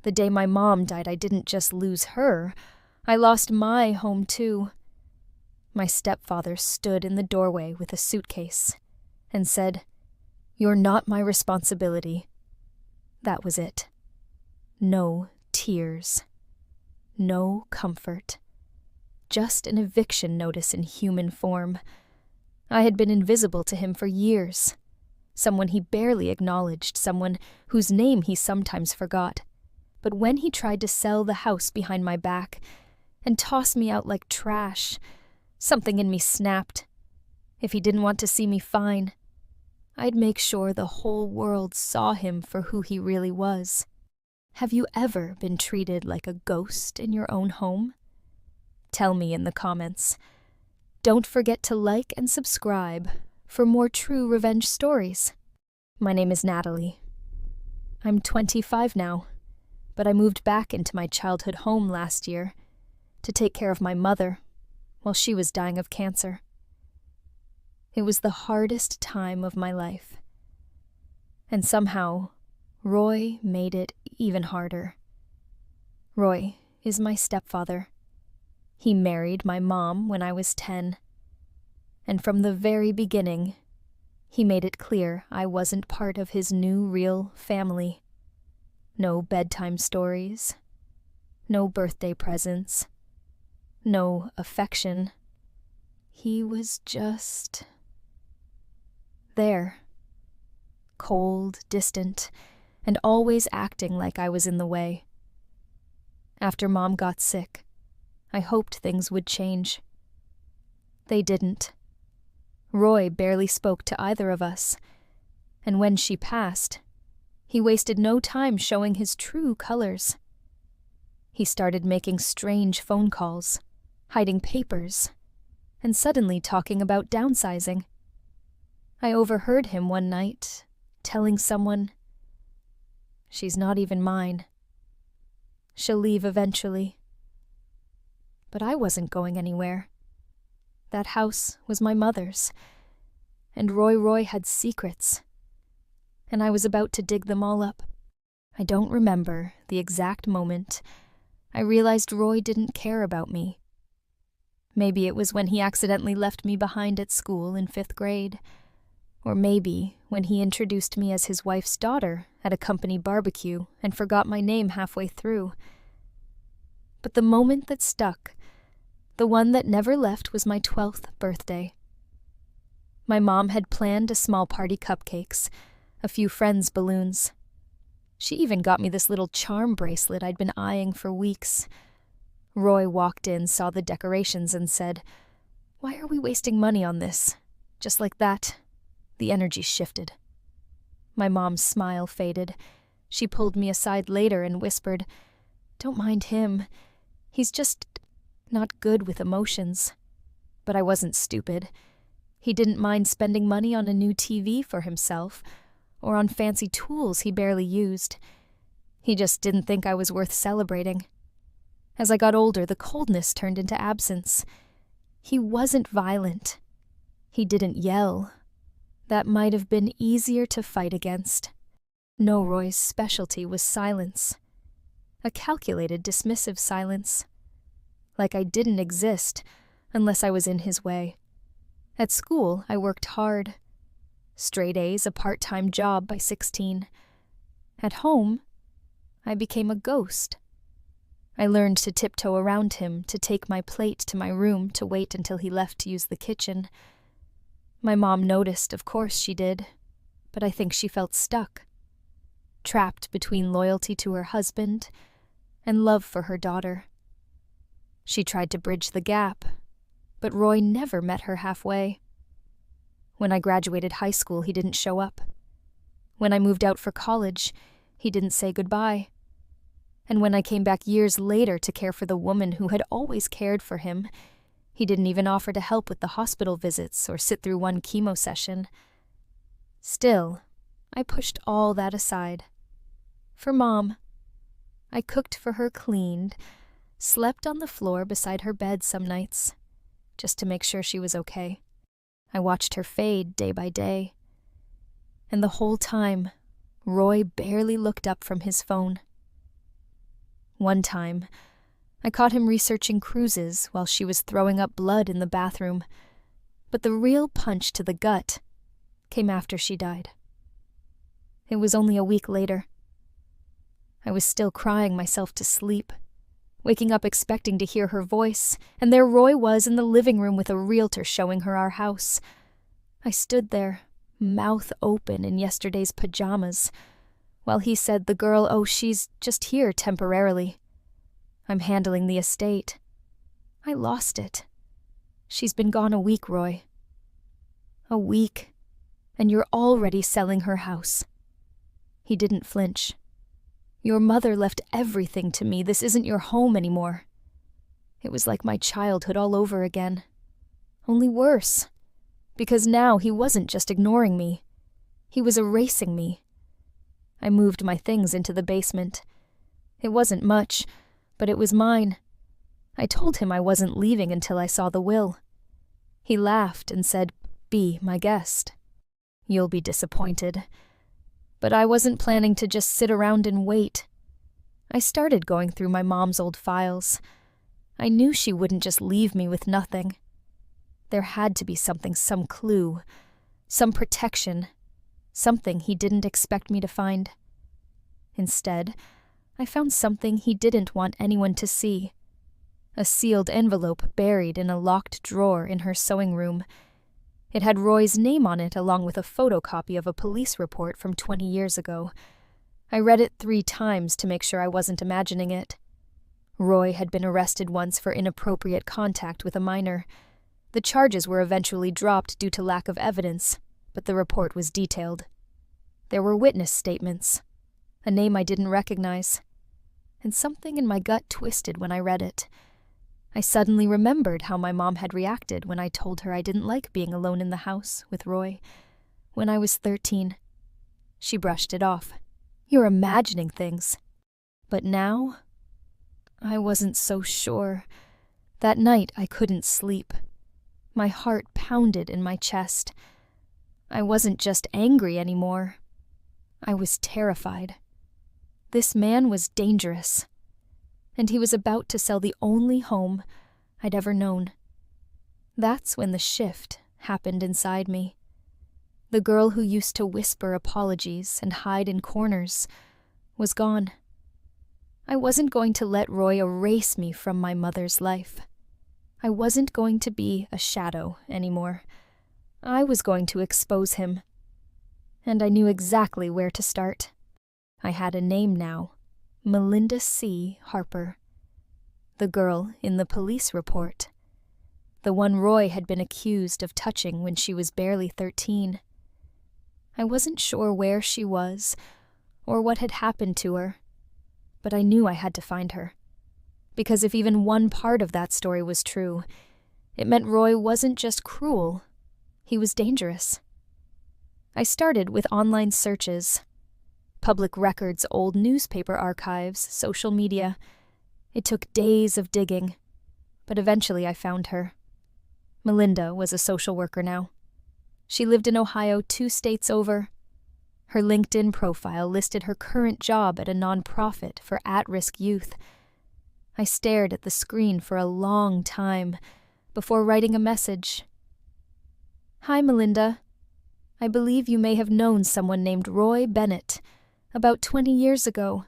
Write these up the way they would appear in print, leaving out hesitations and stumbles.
The day my mom died, I didn't just lose her. I lost my home too. My stepfather stood in the doorway with a suitcase and said, "You're not my responsibility." That was it. No tears. No comfort. Just an eviction notice in human form. I had been invisible to him for years. Someone he barely acknowledged, someone whose name he sometimes forgot. But when he tried to sell the house behind my back and toss me out like trash, something in me snapped. If he didn't want to see me fine, I'd make sure the whole world saw him for who he really was. Have you ever been treated like a ghost in your own home? Tell me in the comments. Don't forget to like and subscribe for more true revenge stories. My name is Natalie. I'm 25 now, but I moved back into my childhood home last year to take care of my mother while she was dying of cancer. It was the hardest time of my life. And somehow, Roy made it even harder. Roy is my stepfather. He married my mom when I was 10. And from the very beginning, he made it clear I wasn't part of his new real family. No bedtime stories. No birthday presents. No affection. He was just there. Cold, distant, and always acting like I was in the way. After Mom got sick, I hoped things would change. They didn't. Roy barely spoke to either of us, and when she passed, he wasted no time showing his true colors. He started making strange phone calls, hiding papers, and suddenly talking about downsizing. I overheard him one night telling someone, "She's not even mine. She'll leave eventually." But I wasn't going anywhere. That house was my mother's, and Roy had secrets, and I was about to dig them all up. I don't remember the exact moment I realized Roy didn't care about me. Maybe it was when he accidentally left me behind at school in 5th grade, or maybe when he introduced me as his wife's daughter at a company barbecue and forgot my name halfway through. But the moment that stuck, the one that never left, was my 12th birthday. My mom had planned a small party cupcakes, a few friends' balloons. She even got me this little charm bracelet I'd been eyeing for weeks. Roy walked in, saw the decorations, and said, "Why are we wasting money on this?" Just like that, the energy shifted. My mom's smile faded. She pulled me aside later and whispered, "Don't mind him. He's just not good with emotions." But I wasn't stupid. He didn't mind spending money on a new TV for himself, or on fancy tools he barely used. He just didn't think I was worth celebrating. As I got older, the coldness turned into absence. He wasn't violent. He didn't yell. That might have been easier to fight against. No, Roy's specialty was silence. A calculated, dismissive silence. Like I didn't exist unless I was in his way. At school, I worked hard. Straight A's, a part-time job by 16. At home, I became a ghost. I learned to tiptoe around him, to take my plate to my room, to wait until he left to use the kitchen. My mom noticed, of course she did, but I think she felt stuck. Trapped between loyalty to her husband and love for her daughter. She tried to bridge the gap, but Roy never met her halfway. When I graduated high school, he didn't show up. When I moved out for college, he didn't say goodbye. And when I came back years later to care for the woman who had always cared for him, he didn't even offer to help with the hospital visits or sit through one chemo session. Still, I pushed all that aside. For Mom. I cooked for her, cleaned, slept on the floor beside her bed some nights, just to make sure she was okay. I watched her fade day by day. And the whole time, Roy barely looked up from his phone. One time, I caught him researching cruises while she was throwing up blood in the bathroom. But the real punch to the gut came after she died. It was only a week later. I was still crying myself to sleep, waking up expecting to hear her voice, and there Roy was in the living room with a realtor showing her our house. I stood there, mouth open in yesterday's pajamas, while he said the girl, "Oh, she's just here temporarily. I'm handling the estate." I lost it. She's been gone a week, Roy. A week, and you're already selling her house. He didn't flinch. Your mother left everything to me. This isn't your home anymore. It was like my childhood all over again. Only worse. Because now he wasn't just ignoring me. He was erasing me. I moved my things into the basement. It wasn't much, but it was mine. I told him I wasn't leaving until I saw the will. He laughed and said, "Be my guest. You'll be disappointed." But I wasn't planning to just sit around and wait. I started going through my mom's old files. I knew she wouldn't just leave me with nothing. There had to be something, some clue, some protection, something he didn't expect me to find. Instead, I found something he didn't want anyone to see. A sealed envelope buried in a locked drawer in her sewing room. It had Roy's name on it along with a photocopy of a police report from 20 years ago. I read it 3 times to make sure I wasn't imagining it. Roy had been arrested once for inappropriate contact with a minor. The charges were eventually dropped due to lack of evidence, but the report was detailed. There were witness statements, a name I didn't recognize, and something in my gut twisted when I read it. I suddenly remembered how my mom had reacted when I told her I didn't like being alone in the house with Roy when I was 13. She brushed it off. "You're imagining things." But now, I wasn't so sure. That night I couldn't sleep. My heart pounded in my chest. I wasn't just angry anymore. I was terrified. This man was dangerous. And he was about to sell the only home I'd ever known. That's when the shift happened inside me. The girl who used to whisper apologies and hide in corners was gone. I wasn't going to let Roy erase me from my mother's life. I wasn't going to be a shadow anymore. I was going to expose him. And I knew exactly where to start. I had a name now. Melinda C. Harper. The girl in the police report. The one Roy had been accused of touching when she was barely 13. I wasn't sure where she was or what had happened to her, but I knew I had to find her. Because if even one part of that story was true, it meant Roy wasn't just cruel, he was dangerous. I started with online searches. Public records, old newspaper archives, social media. It took days of digging, but eventually I found her. Melinda was a social worker now. She lived in Ohio 2 states over. Her LinkedIn profile listed her current job at a nonprofit for at-risk youth. I stared at the screen for a long time before writing a message. "Hi, Melinda. I believe you may have known someone named Roy Bennett about 20 years ago.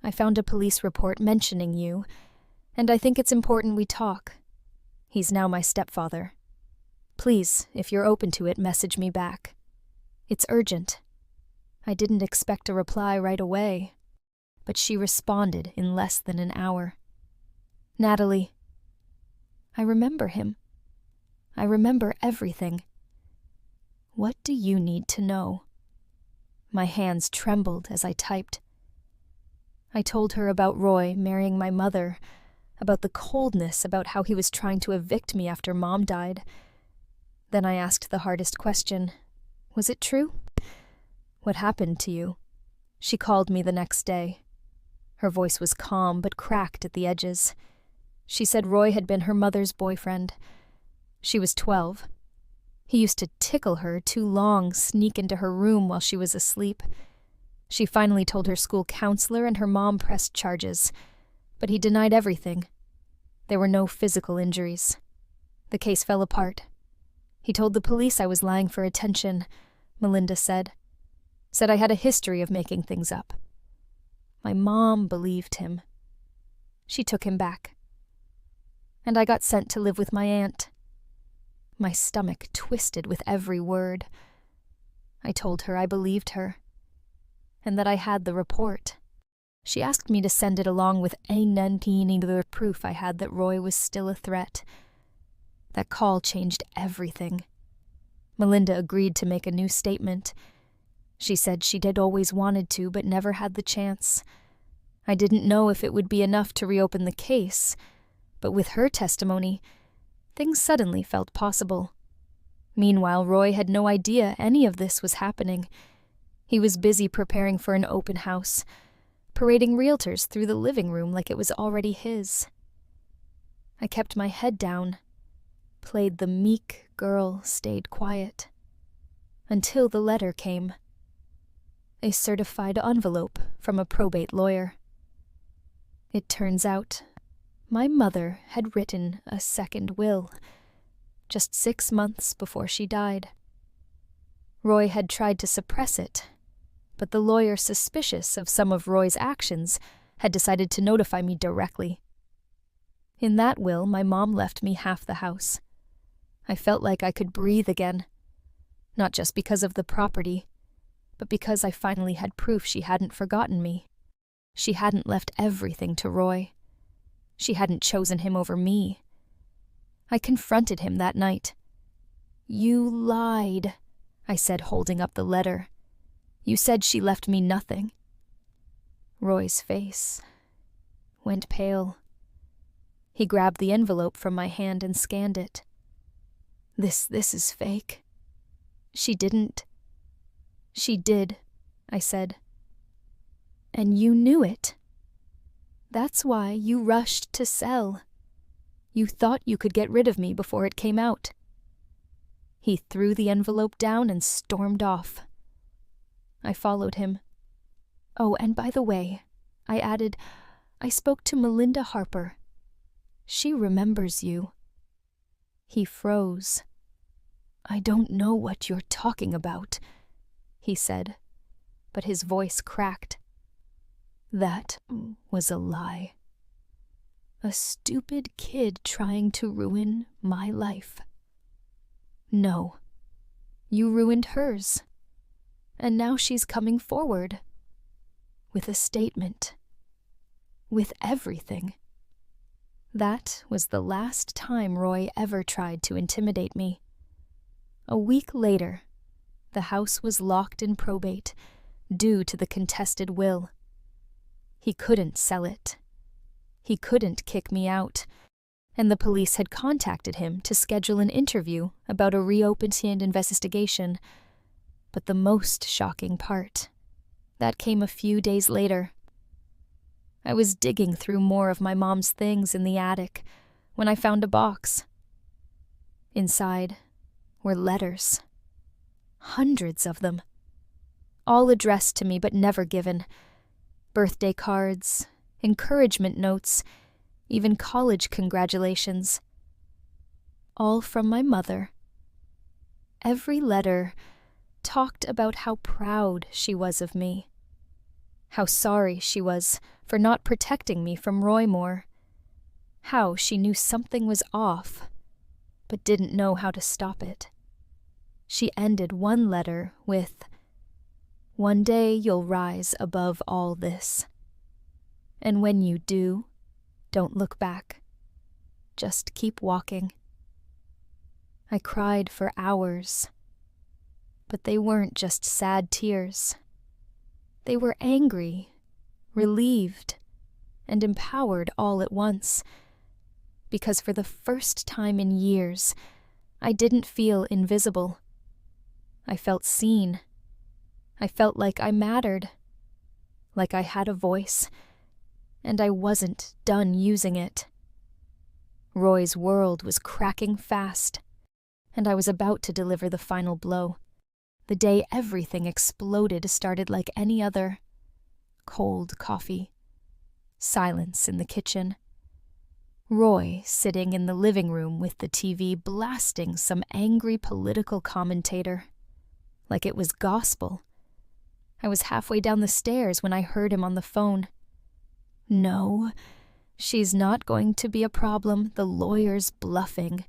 I found a police report mentioning you, and I think it's important we talk. He's now my stepfather. Please, if you're open to it, message me back. It's urgent." I didn't expect a reply right away, but she responded in less than an hour. "Natalie." I remember him. I remember everything. "What do you need to know?" My hands trembled as I typed. I told her about Roy marrying my mother, about the coldness, about how he was trying to evict me after Mom died. Then I asked the hardest question. Was it true? "What happened to you?" She called me the next day. Her voice was calm but cracked at the edges. She said Roy had been her mother's boyfriend. She was 12. He used to tickle her too long, sneak into her room while she was asleep. She finally told her school counselor and her mom pressed charges, but he denied everything. There were no physical injuries. The case fell apart. He told the police I was lying for attention, Melinda said. Said I had a history of making things up. My mom believed him. She took him back. And I got sent to live with my aunt. My stomach twisted with every word. I told her I believed her, and that I had the report. She asked me to send it along with any other proof I had that Roy was still a threat. That call changed everything. Melinda agreed to make a new statement. She said she did always wanted to, but never had the chance. I didn't know if it would be enough to reopen the case, but with her testimony, things suddenly felt possible. Meanwhile, Roy had no idea any of this was happening. He was busy preparing for an open house, parading realtors through the living room like it was already his. I kept my head down, played the meek girl, stayed quiet, until the letter came. A certified envelope from a probate lawyer. It turns out, my mother had written a second will, just 6 months before she died. Roy had tried to suppress it, but the lawyer, suspicious of some of Roy's actions, had decided to notify me directly. In that will, my mom left me half the house. I felt like I could breathe again, not just because of the property, but because I finally had proof she hadn't forgotten me. She hadn't left everything to Roy. She hadn't chosen him over me. I confronted him that night. "You lied," I said, holding up the letter. "You said she left me nothing." Roy's face went pale. He grabbed the envelope from my hand and scanned it. This is fake. She didn't. She did," I said. "And you knew it. That's why you rushed to sell. You thought you could get rid of me before it came out." He threw the envelope down and stormed off. I followed him. "Oh, and by the way," I added, "I spoke to Melinda Harper. She remembers you." He froze. "I don't know what you're talking about," he said, but his voice cracked. "That was a lie. A stupid kid trying to ruin my life. No, you ruined hers, and now she's coming forward. With a statement. With everything." That was the last time Roy ever tried to intimidate me. A week later, the house was locked in probate, due to the contested will. He couldn't sell it. He couldn't kick me out, and the police had contacted him to schedule an interview about a reopened investigation. But the most shocking part, that came a few days later. I was digging through more of my mom's things in the attic when I found a box. Inside were letters. Hundreds of them. All addressed to me but never given. Birthday cards, encouragement notes, even college congratulations. All from my mother. Every letter talked about how proud she was of me. How sorry she was for not protecting me from Roy more. How she knew something was off, but didn't know how to stop it. She ended one letter with, "One day you'll rise above all this. And when you do, don't look back. Just keep walking." I cried for hours. But they weren't just sad tears. They were angry, relieved, and empowered all at once. Because for the first time in years, I didn't feel invisible. I felt seen. I felt like I mattered. Like I had a voice, and I wasn't done using it. Roy's world was cracking fast, and I was about to deliver the final blow. The day everything exploded started like any other. Cold coffee. Silence in the kitchen. Roy sitting in the living room with the TV blasting some angry political commentator. Like it was gospel. I was halfway down the stairs when I heard him on the phone. No, she's not going to be a problem. The lawyer's bluffing.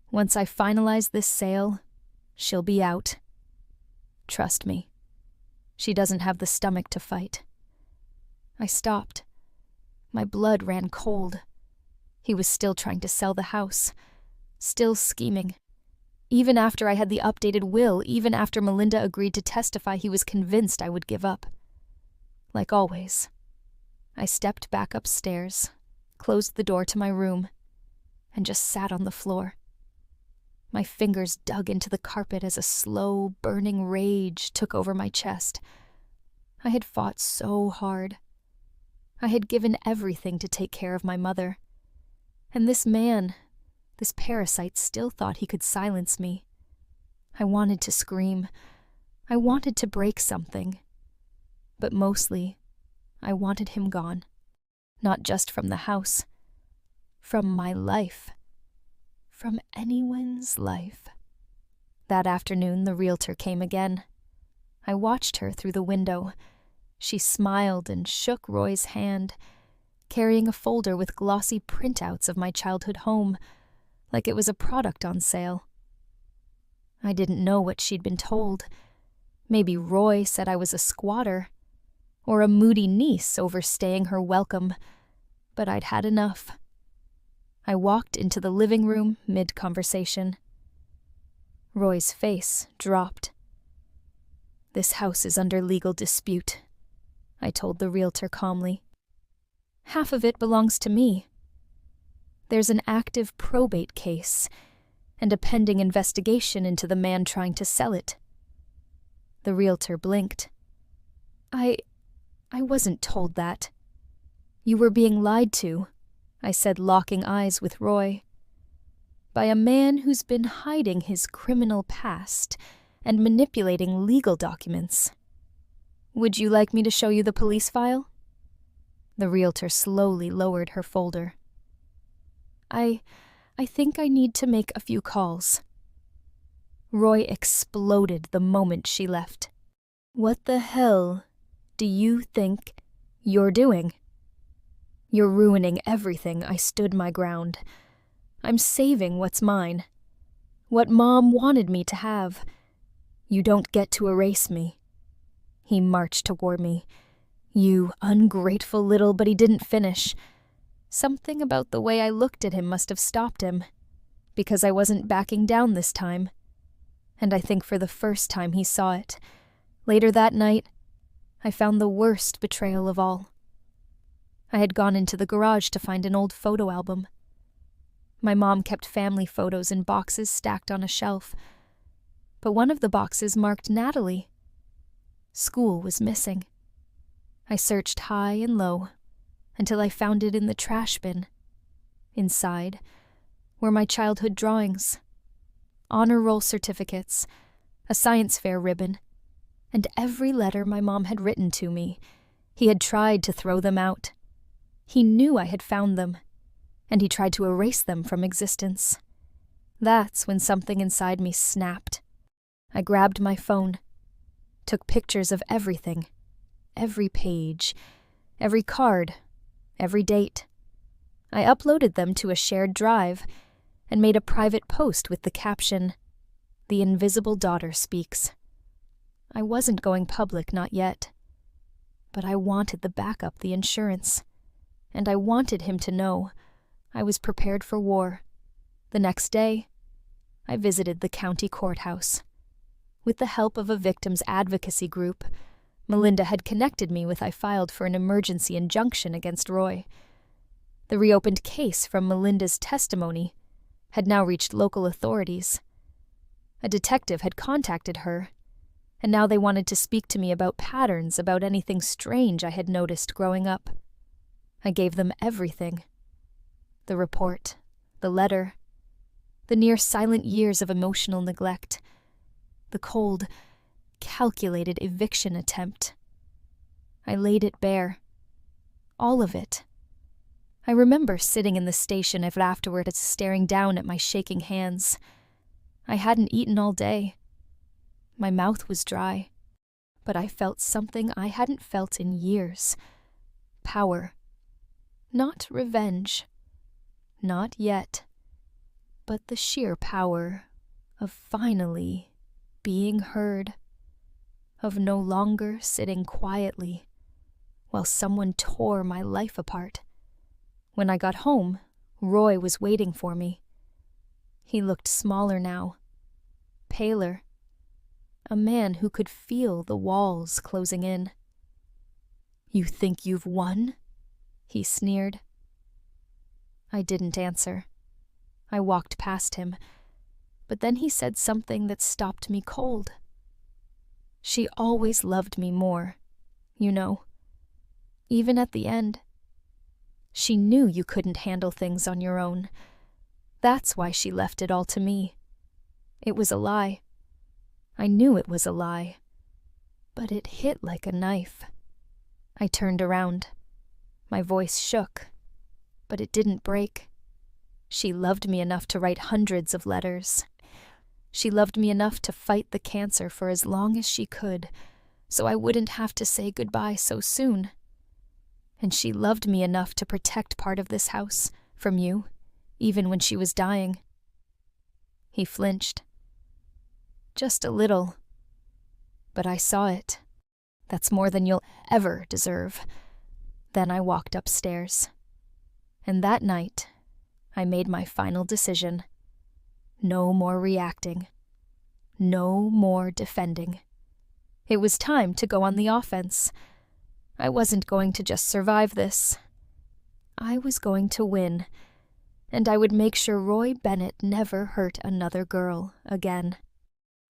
Once I finalize this sale, she'll be out. Trust me. She doesn't have the stomach to fight. I stopped. My blood ran cold. He was still trying to sell the house. Still scheming. Even after I had the updated will, even after Melinda agreed to testify, he was convinced I would give up. Like always, I stepped back upstairs, closed the door to my room, and just sat on the floor. My fingers dug into the carpet as a slow, burning rage took over my chest. I had fought so hard. I had given everything to take care of my mother. And this man, this parasite, still thought he could silence me. I wanted to scream. I wanted to break something. But mostly, I wanted him gone. Not just from the house. From my life. From anyone's life. That afternoon, the realtor came again. I watched her through the window. She smiled and shook Roy's hand, carrying a folder with glossy printouts of my childhood home, like it was a product on sale. I didn't know what she'd been told. Maybe Roy said I was a squatter, or a moody niece overstaying her welcome, but I'd had enough. I walked into the living room mid-conversation. Roy's face dropped. This house is under legal dispute, I told the realtor calmly. Half of it belongs to me. There's an active probate case and a pending investigation into the man trying to sell it. The realtor blinked. I wasn't told that. You were being lied to, I said, locking eyes with Roy. By a man who's been hiding his criminal past and manipulating legal documents. Would you like me to show you the police file? The realtor slowly lowered her folder. I think I need to make a few calls. Roy exploded the moment she left. What the hell do you think you're doing? You're ruining everything. I stood my ground. I'm saving what's mine. What Mom wanted me to have. You don't get to erase me. He marched toward me. You ungrateful little, but he didn't finish. Something about the way I looked at him must have stopped him, because I wasn't backing down this time. And I think for the first time he saw it. Later that night, I found the worst betrayal of all. I had gone into the garage to find an old photo album. My mom kept family photos in boxes stacked on a shelf, but one of the boxes marked Natalie. School was missing. I searched high and low until I found it in the trash bin. Inside were my childhood drawings, honor roll certificates, a science fair ribbon, and every letter my mom had written to me. He had tried to throw them out. He knew I had found them, and he tried to erase them from existence. That's when something inside me snapped. I grabbed my phone, took pictures of everything, every page, every card, every date. I uploaded them to a shared drive and made a private post with the caption, "The Invisible Daughter Speaks." I wasn't going public, not yet. But I wanted the backup, the insurance. And I wanted him to know I was prepared for war. The next day, I visited the county courthouse. With the help of a victims advocacy group, Melinda had connected me with. I filed for an emergency injunction against Roy. The reopened case from Melinda's testimony had now reached local authorities. A detective had contacted her, and now they wanted to speak to me about patterns, about anything strange I had noticed growing up. I gave them everything. The report, the letter, the near silent years of emotional neglect, the cold, calculated eviction attempt. I laid it bare. All of it. I remember sitting in the station afterward staring down at my shaking hands. I hadn't eaten all day. My mouth was dry, but I felt something I hadn't felt in years. Power. Not revenge. Not yet. But the sheer power of finally being heard. Of no longer sitting quietly while someone tore my life apart. When I got home, Roy was waiting for me. He looked smaller now, paler, a man who could feel the walls closing in. "You think you've won?" he sneered. I didn't answer. I walked past him, but then he said something that stopped me cold. "She always loved me more, you know. Even at the end. She knew you couldn't handle things on your own. That's why she left it all to me. It was a lie. I knew it was a lie. But it hit like a knife." I turned around. My voice shook, but it didn't break. She loved me enough to write hundreds of letters. She loved me enough to fight the cancer for as long as she could, so I wouldn't have to say goodbye so soon. And she loved me enough to protect part of this house from you, even when she was dying. He flinched. Just a little. But I saw it. That's more than you'll ever deserve. Then I walked upstairs. And that night, I made my final decision. No more reacting. No more defending. It was time to go on the offense. I wasn't going to just survive this. I was going to win, and I would make sure Roy Bennett never hurt another girl again.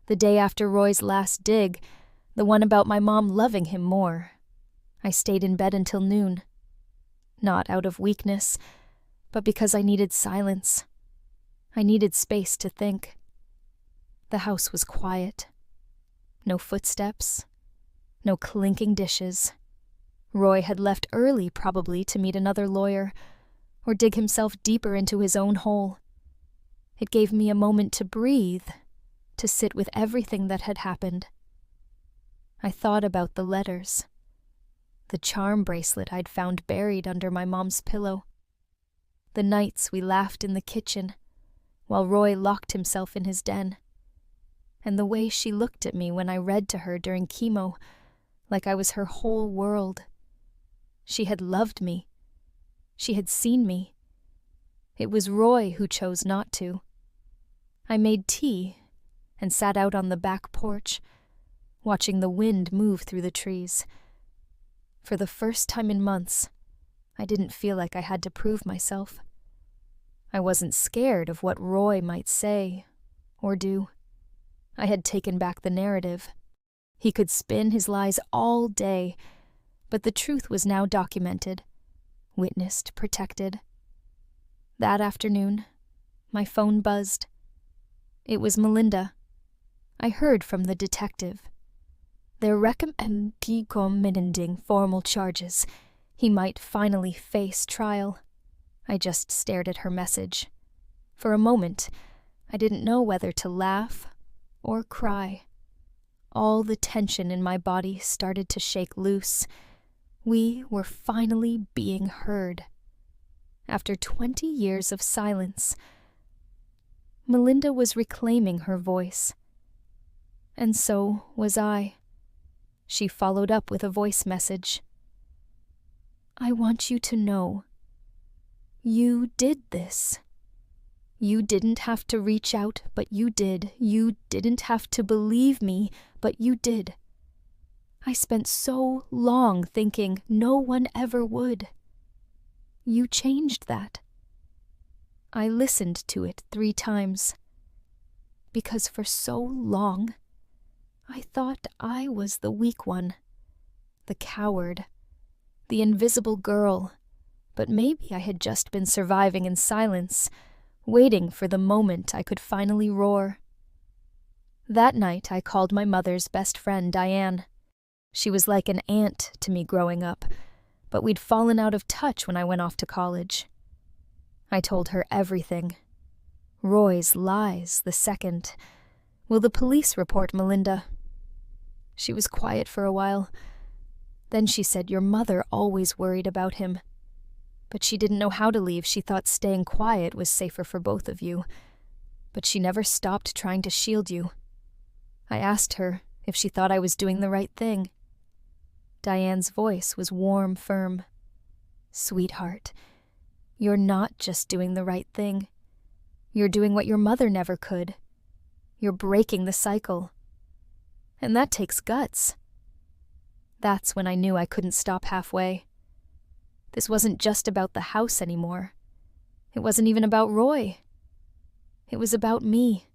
The day after Roy's last dig, the one about my mom loving him more, I stayed in bed until noon. Not out of weakness, but because I needed silence. I needed space to think. The house was quiet. No footsteps. No clinking dishes. Roy had left early, probably, to meet another lawyer, or dig himself deeper into his own hole. It gave me a moment to breathe, to sit with everything that had happened. I thought about the letters, the charm bracelet I'd found buried under my mom's pillow, the nights we laughed in the kitchen while Roy locked himself in his den, and the way she looked at me when I read to her during chemo, like I was her whole world. She had loved me. She had seen me. It was Roy who chose not to. I made tea and sat out on the back porch, watching the wind move through the trees. For the first time in months, I didn't feel like I had to prove myself. I wasn't scared of what Roy might say or do. I had taken back the narrative. He could spin his lies all day, but the truth was now documented, witnessed, protected. That afternoon, my phone buzzed. It was Melinda. I heard from the detective. They're recommending formal charges. He might finally face trial. I just stared at her message. For a moment, I didn't know whether to laugh or cry. All the tension in my body started to shake loose. We were finally being heard. After 20 years of silence, Melinda was reclaiming her voice. And so was I. She followed up with a voice message. "I want you to know, you did this. You didn't have to reach out, but you did. You didn't have to believe me, but you did. I spent so long thinking no one ever would. You changed that. I listened to it 3 times. Because for so long, I thought I was the weak one, the coward, the invisible girl, but maybe I had just been surviving in silence, waiting for the moment I could finally roar. That night, I called my mother's best friend, Diane. She was like an aunt to me growing up, but we'd fallen out of touch when I went off to college. I told her everything. Roy's lies, the second. Will the police report Melinda? She was quiet for a while. Then she said your mother always worried about him. But she didn't know how to leave. She thought staying quiet was safer for both of you. But she never stopped trying to shield you. I asked her if she thought I was doing the right thing. Diane's voice was warm, firm. Sweetheart, you're not just doing the right thing. You're doing what your mother never could. You're breaking the cycle. And that takes guts. That's when I knew I couldn't stop halfway. This wasn't just about the house anymore. It wasn't even about Roy. It was about me,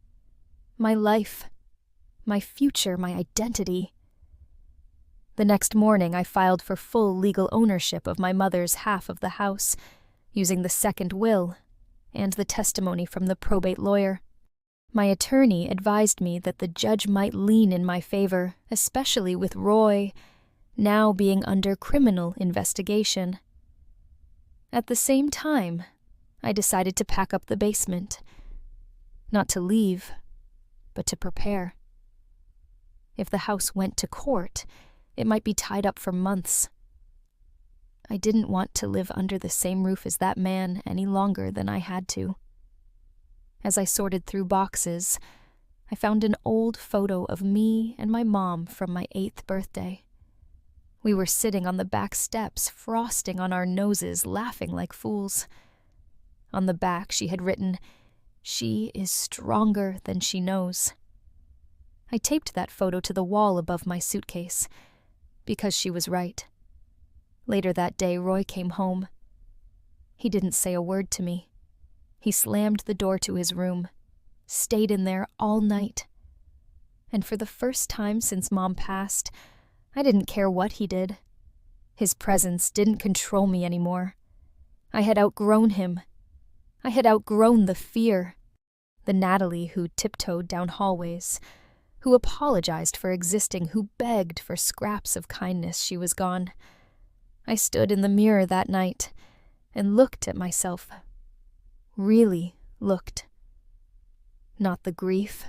my life, my future, my identity. The next morning, I filed for full legal ownership of my mother's half of the house, using the second will and the testimony from the probate lawyer. My attorney advised me that the judge might lean in my favor, especially with Roy now being under criminal investigation. At the same time, I decided to pack up the basement. Not to leave, but to prepare. If the house went to court, it might be tied up for months. I didn't want to live under the same roof as that man any longer than I had to. As I sorted through boxes, I found an old photo of me and my mom from my 8th birthday. We were sitting on the back steps, frosting on our noses, laughing like fools. On the back, she had written, "She is stronger than she knows." I taped that photo to the wall above my suitcase, because she was right. Later that day, Roy came home. He didn't say a word to me. He slammed the door to his room, stayed in there all night. And for the first time since Mom passed, I didn't care what he did. His presence didn't control me anymore. I had outgrown him. I had outgrown the fear. The Natalie who tiptoed down hallways, who apologized for existing, who begged for scraps of kindness, she was gone. I stood in the mirror that night and looked at myself. Really looked. Not the grief,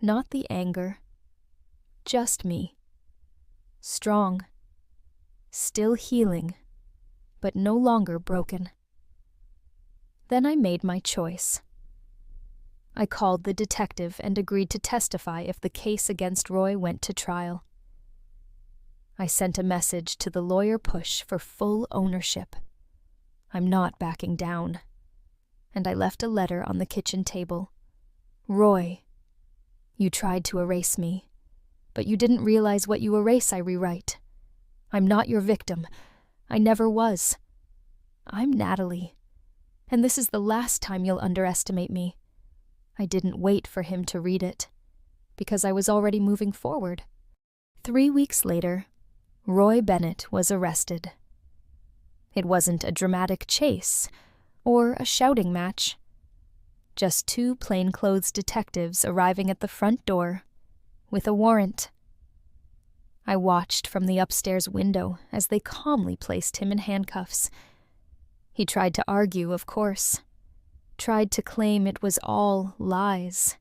not the anger, just me. Strong, still healing, but no longer broken. Then I made my choice. I called the detective and agreed to testify if the case against Roy went to trial. I sent a message to the lawyer push for full ownership. I'm not backing down. And I left a letter on the kitchen table. Roy, you tried to erase me, but you didn't realize what you erase I rewrite. I'm not your victim. I never was. I'm Natalie, and this is the last time you'll underestimate me. I didn't wait for him to read it, because I was already moving forward. 3 weeks later, Roy Bennett was arrested. It wasn't a dramatic chase or a shouting match. Just 2 plainclothes detectives arriving at the front door with a warrant. I watched from the upstairs window as they calmly placed him in handcuffs. He tried to argue, of course. Tried to claim it was all lies.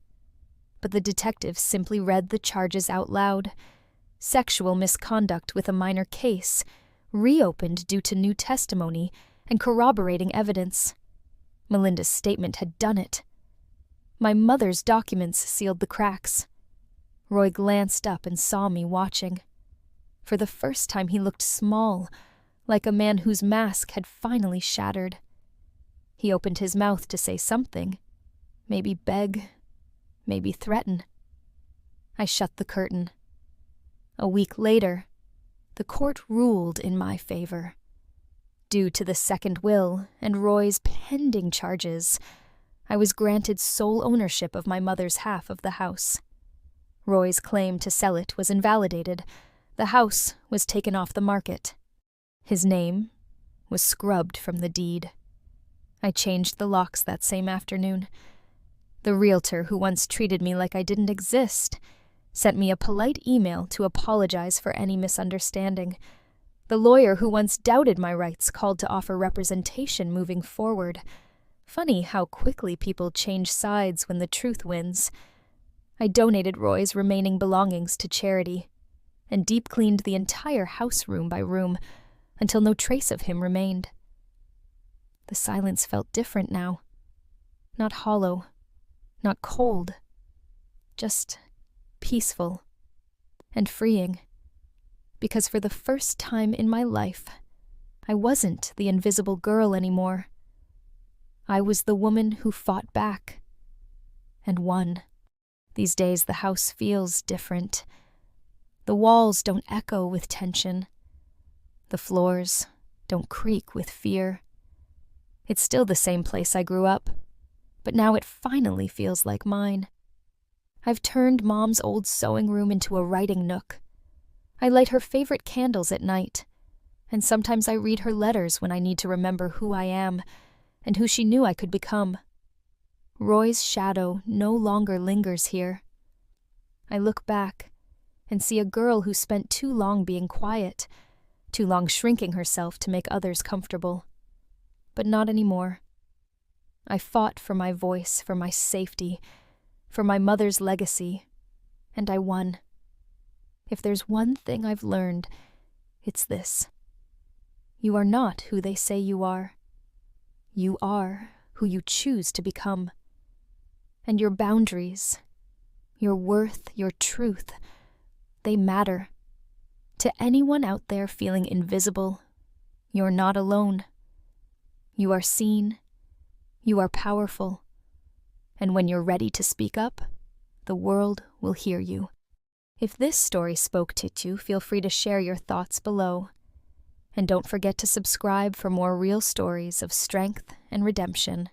But the detectives simply read the charges out loud. Sexual misconduct with a minor case, reopened due to new testimony and corroborating evidence. Melinda's statement had done it. My mother's documents sealed the cracks. Roy glanced up and saw me watching. For the first time he looked small, like a man whose mask had finally shattered. He opened his mouth to say something, maybe beg, maybe threaten. I shut the curtain. A week later, the court ruled in my favor. Due to the second will and Roy's pending charges, I was granted sole ownership of my mother's half of the house. Roy's claim to sell it was invalidated. The house was taken off the market. His name was scrubbed from the deed. I changed the locks that same afternoon. The realtor who once treated me like I didn't exist sent me a polite email to apologize for any misunderstanding. The lawyer who once doubted my rights called to offer representation moving forward. Funny how quickly people change sides when the truth wins. I donated Roy's remaining belongings to charity and deep-cleaned the entire house room by room until no trace of him remained. The silence felt different now. Not hollow, not cold, just peaceful and freeing. Because for the first time in my life, I wasn't the invisible girl anymore. I was the woman who fought back and won. These days the house feels different. The walls don't echo with tension. The floors don't creak with fear. It's still the same place I grew up, but now it finally feels like mine. I've turned Mom's old sewing room into a writing nook. I light her favorite candles at night, and sometimes I read her letters when I need to remember who I am and who she knew I could become. Roy's shadow no longer lingers here. I look back and see a girl who spent too long being quiet, too long shrinking herself to make others comfortable. But not anymore. I fought for my voice, for my safety, for my mother's legacy, and I won. If there's one thing I've learned, it's this. You are not who they say you are. You are who you choose to become. And your boundaries, your worth, your truth, they matter. To anyone out there feeling invisible, you're not alone. You are seen, you are powerful, and when you're ready to speak up, the world will hear you. If this story spoke to you, feel free to share your thoughts below. And don't forget to subscribe for more real stories of strength and redemption.